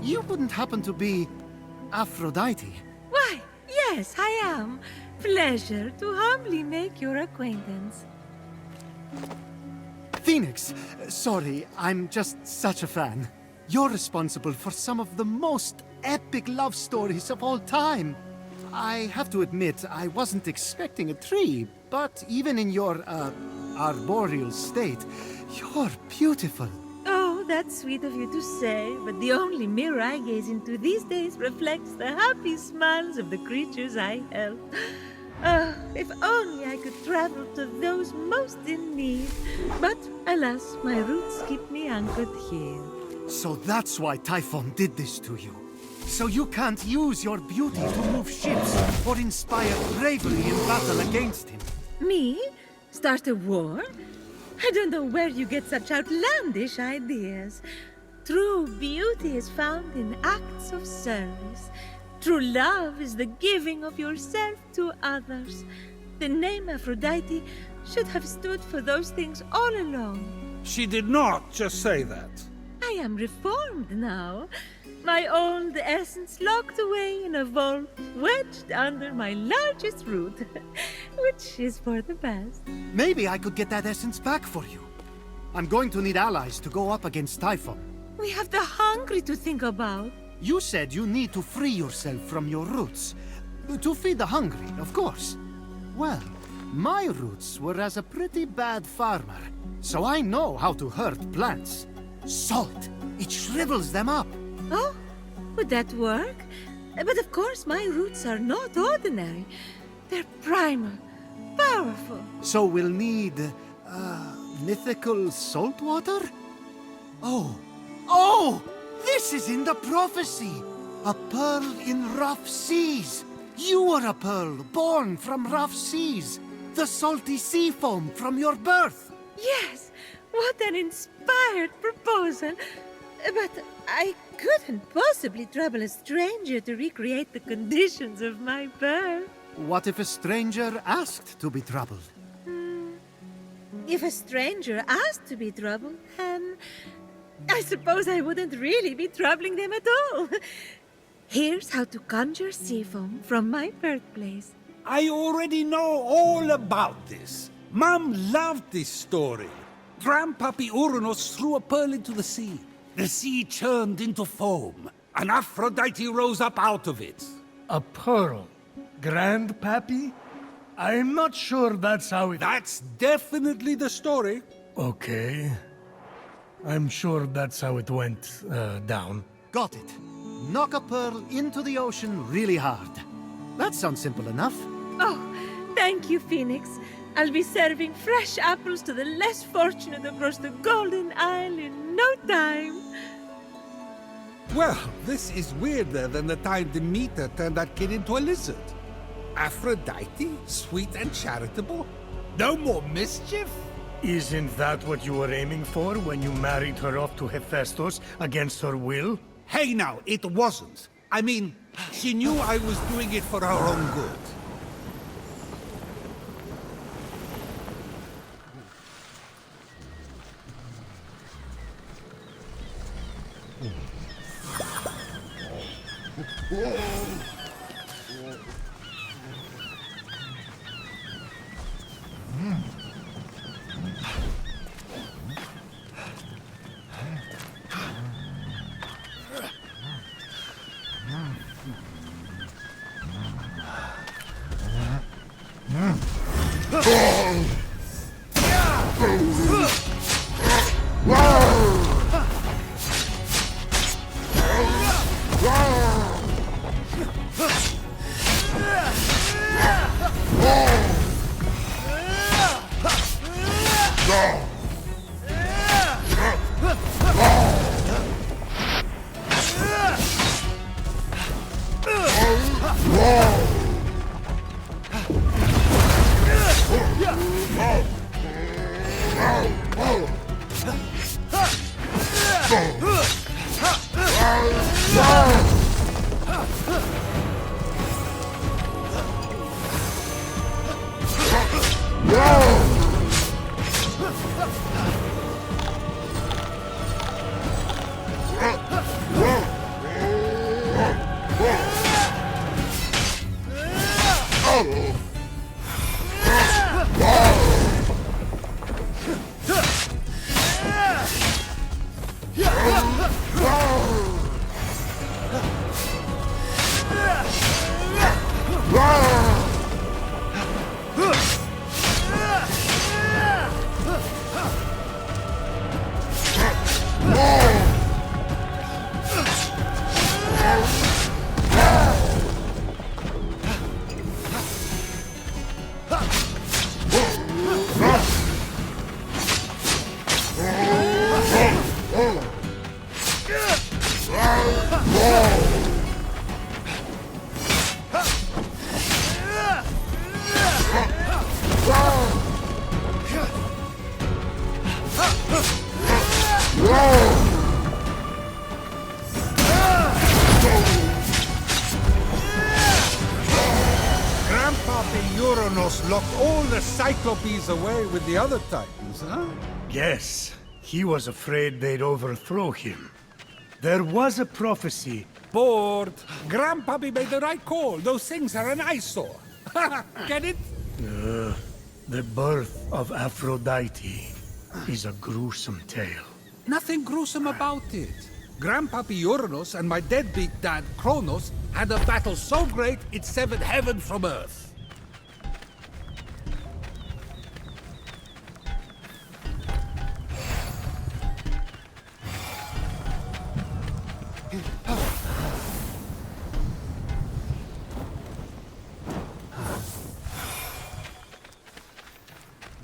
You wouldn't happen to be Aphrodite? Why, yes, I am. Pleasure to humbly make your acquaintance. Phoenix, sorry, I'm just such a fan. You're responsible for some of the most epic love stories of all time. I have to admit, I wasn't expecting a tree, but even in your, arboreal state, you're beautiful. Oh, that's sweet of you to say, but the only mirror I gaze into these days reflects the happy smiles of the creatures I help. Oh, if only I could travel to those most in need. But alas, my roots keep me anchored here. So that's why Typhon did this to you. So you can't use your beauty to move ships or inspire bravery in battle against him. Me? Start a war? I don't know where you get such outlandish ideas. True beauty is found in acts of service. True love is the giving of yourself to others. The name Aphrodite should have stood for those things all along. She did not just say that. I am reformed now. My old essence locked away in a vault, wedged under my largest root, which is for the best. Maybe I could get that essence back for you. I'm going to need allies to go up against Typhon. We have the hungry to think about. You said you need to free yourself from your roots. To feed the hungry, of course. Well, my roots were as a pretty bad farmer, so I know how to hurt plants. Salt, it shrivels them up. Oh, would that work? But of course my roots are not ordinary. They're primal, powerful. So we'll need, mythical salt water? Oh! This is in the prophecy! A pearl in rough seas! You are a pearl born from rough seas! The salty sea foam from your birth! Yes, what an inspired proposal! But I couldn't possibly trouble a stranger to recreate the conditions of my birth. What if a stranger asked to be troubled? If a stranger asked to be troubled, then I suppose I wouldn't really be troubling them at all. Here's how to conjure sea foam from my birthplace. I already know all about this. Mom loved this story. Grandpappy Uranus threw a pearl into the sea. The sea churned into foam, and Aphrodite rose up out of it. A pearl? Grandpappy? I'm not sure that's how it... That's definitely the story. Okay. I'm sure that's how it went, down. Got it. Knock a pearl into the ocean really hard. That sounds simple enough. Oh, thank you, Phoenix. I'll be serving fresh apples to the less fortunate across the Golden Isle in no time. Well, this is weirder than the time Demeter turned that kid into a lizard. Aphrodite? Sweet and charitable? No more mischief? Isn't that what you were aiming for when you married her off to Hephaestus against her will? Hey now, it wasn't. I mean, she knew I was doing it for her own good. Uranus locked all the Cyclopes away with the other Titans, huh? Yes, he was afraid they'd overthrow him. There was a prophecy. Bored. Grandpappy made the right call. Those things are an eyesore. Get it? The birth of Aphrodite is a gruesome tale. Nothing gruesome about it. Grandpappy Uranus and my deadbeat dad Kronos had a battle so great it severed heaven from earth.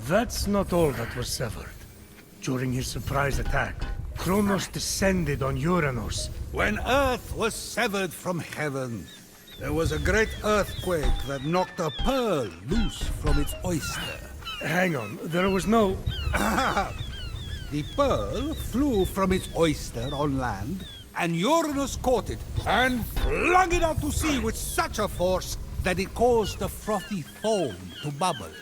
That's not all that was severed. During his surprise attack, Kronos descended on Uranus. When Earth was severed from heaven, there was a great earthquake that knocked a pearl loose from its oyster. Hang on, there was no... The pearl flew from its oyster on land, and Uranus caught it and flung it out to sea with such a force that it caused the frothy foam to bubble.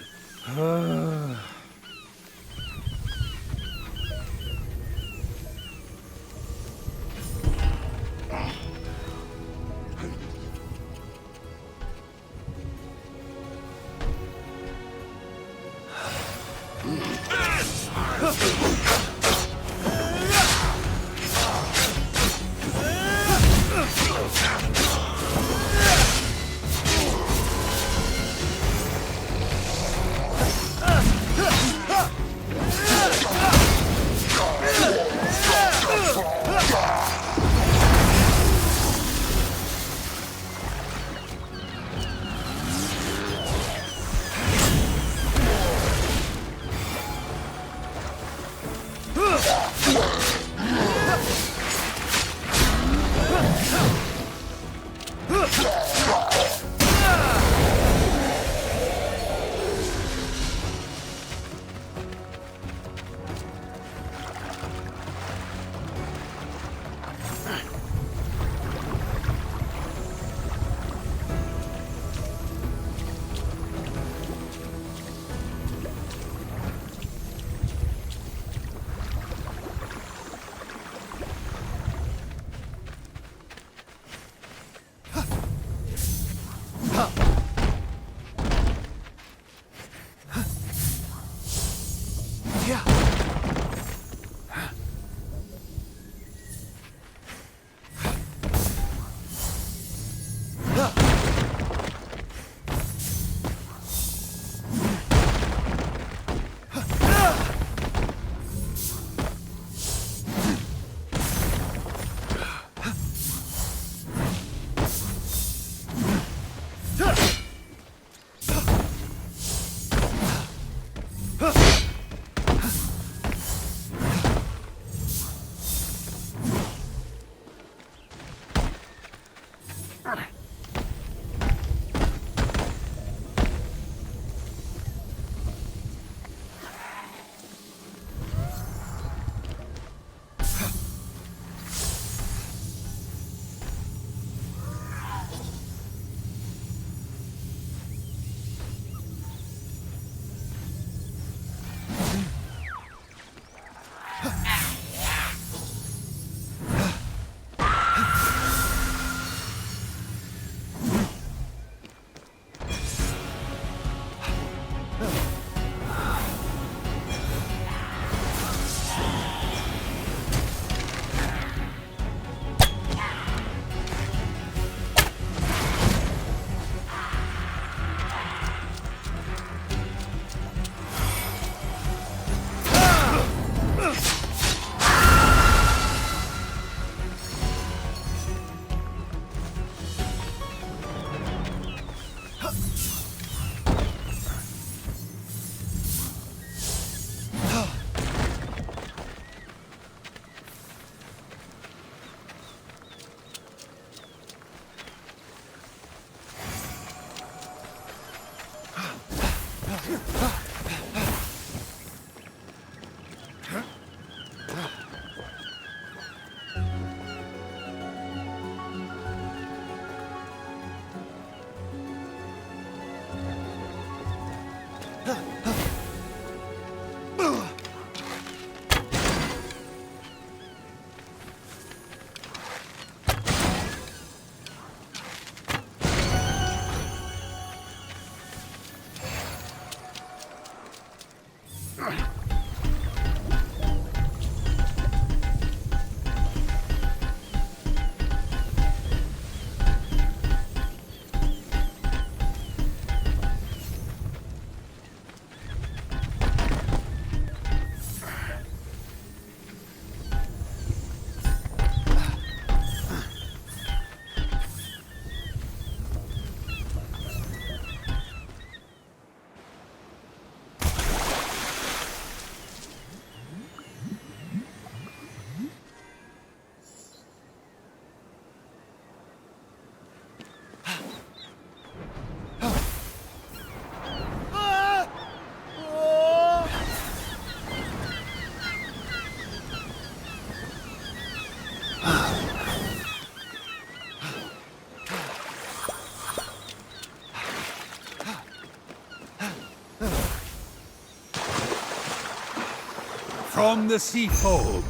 From the sea foam,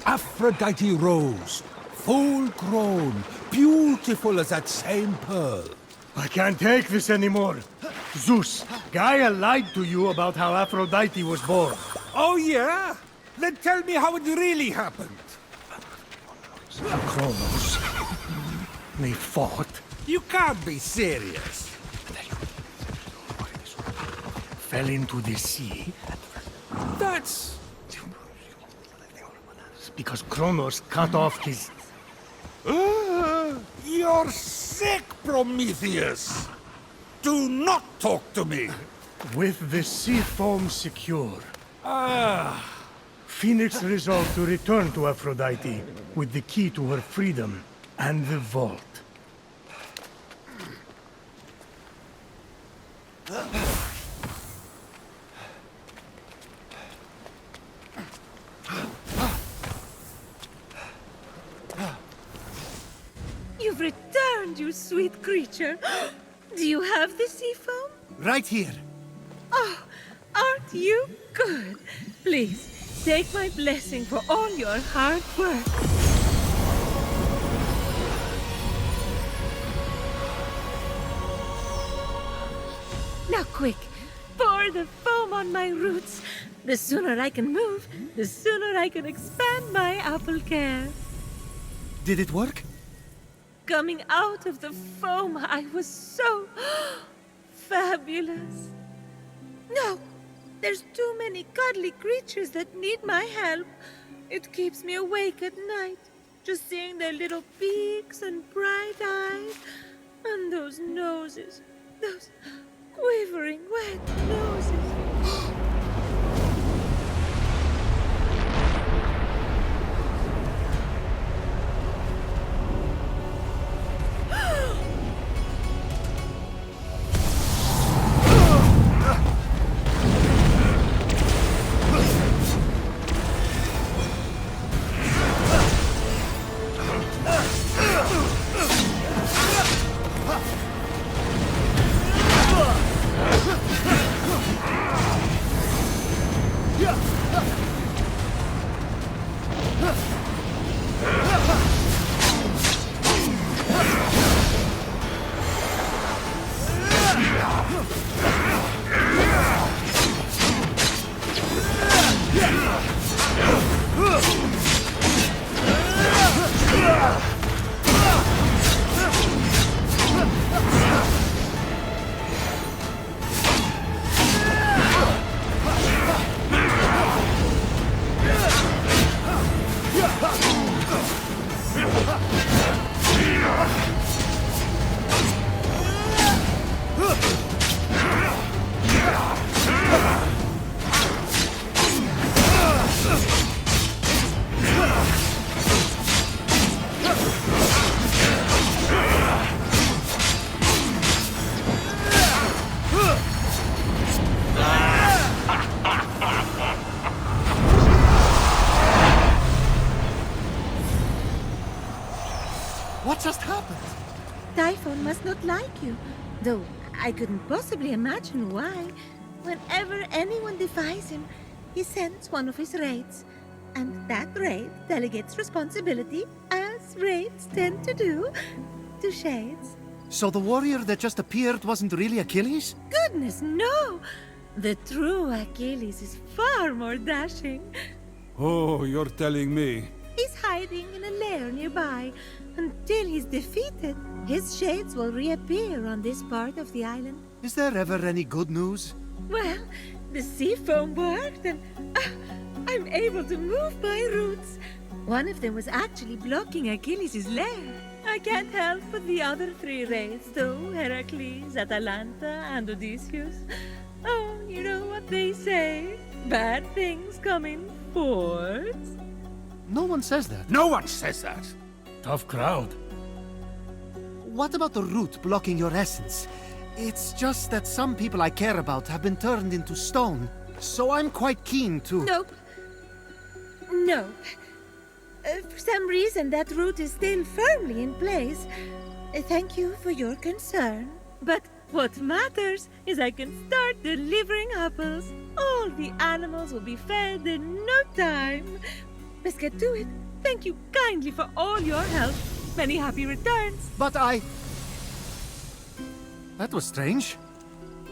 Aphrodite rose, full grown, beautiful as that same pearl. I can't take this anymore. Zeus, Gaia lied to you about how Aphrodite was born. Oh yeah? Then tell me how it really happened. Kronos. They fought. You can't be serious. Fell into the sea. That's... Because Kronos cut off his... You're sick, Prometheus! Do not talk to me! With the sea foam secure, Phoenix resolved to return to Aphrodite with the key to her freedom and the vault. You've returned, you sweet creature. Do you have the sea foam? Right here. Oh, aren't you good? Please, take my blessing for all your hard work. Now quick, pour the foam on my roots. The sooner I can move, the sooner I can expand my apple care. Did it work? Coming out of the foam, I was so fabulous. No, there's too many cuddly creatures that need my help. It keeps me awake at night, just seeing their little beaks and bright eyes, and those noses, those quivering wet noses. What just happened? Typhon must not like you, though I couldn't possibly imagine why. Whenever anyone defies him, he sends one of his raids. And that raid delegates responsibility, as raids tend to do, to Shades. So the warrior that just appeared wasn't really Achilles? Goodness, no! The true Achilles is far more dashing. Oh, you're telling me. He's hiding in a lair nearby. Until he's defeated, his shades will reappear on this part of the island. Is there ever any good news? Well, the sea foam worked and I'm able to move my roots. One of them was actually blocking Achilles' lair. I can't help but the other three raids, though, Heracles, Atalanta, and Odysseus. Oh, you know what they say. Bad things come in fours. No one says that. No one says that. Tough crowd. What about the root blocking your essence? It's just that some people I care about have been turned into stone, so I'm quite keen to... Nope. Nope. For some reason, that root is still firmly in place. Thank you for your concern, but What matters is I can start delivering apples. All the animals will be fed in no time. Let's get to it. Thank you kindly for all your help. Many happy returns. But That was strange.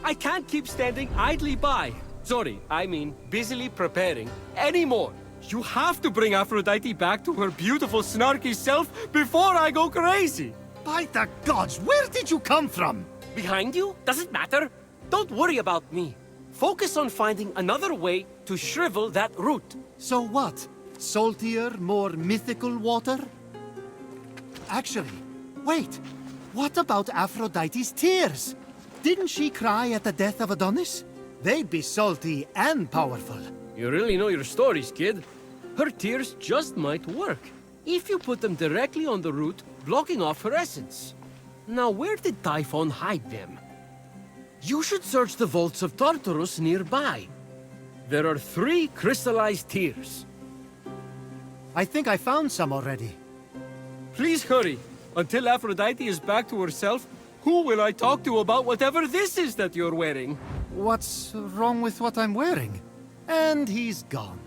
I can't keep standing idly by. Sorry, I mean busily preparing anymore. You have to bring Aphrodite back to her beautiful, snarky self before I go crazy. By the gods, where did you come from? Behind you? Doesn't matter. Don't worry about me. Focus on finding another way to shrivel that root. So what? Saltier, more mythical water? Actually, wait. What about Aphrodite's tears? Didn't she cry at the death of Adonis? They'd be salty and powerful. You really know your stories, kid. Her tears just might work, if you put them directly on the root, blocking off her essence. Now, where did Typhon hide them? You should search the vaults of Tartarus nearby. There are 3 crystallized tears. I think I found some already. Please hurry. Until Aphrodite is back to herself, who will I talk to about whatever this is that you're wearing? What's wrong with what I'm wearing? And he's gone.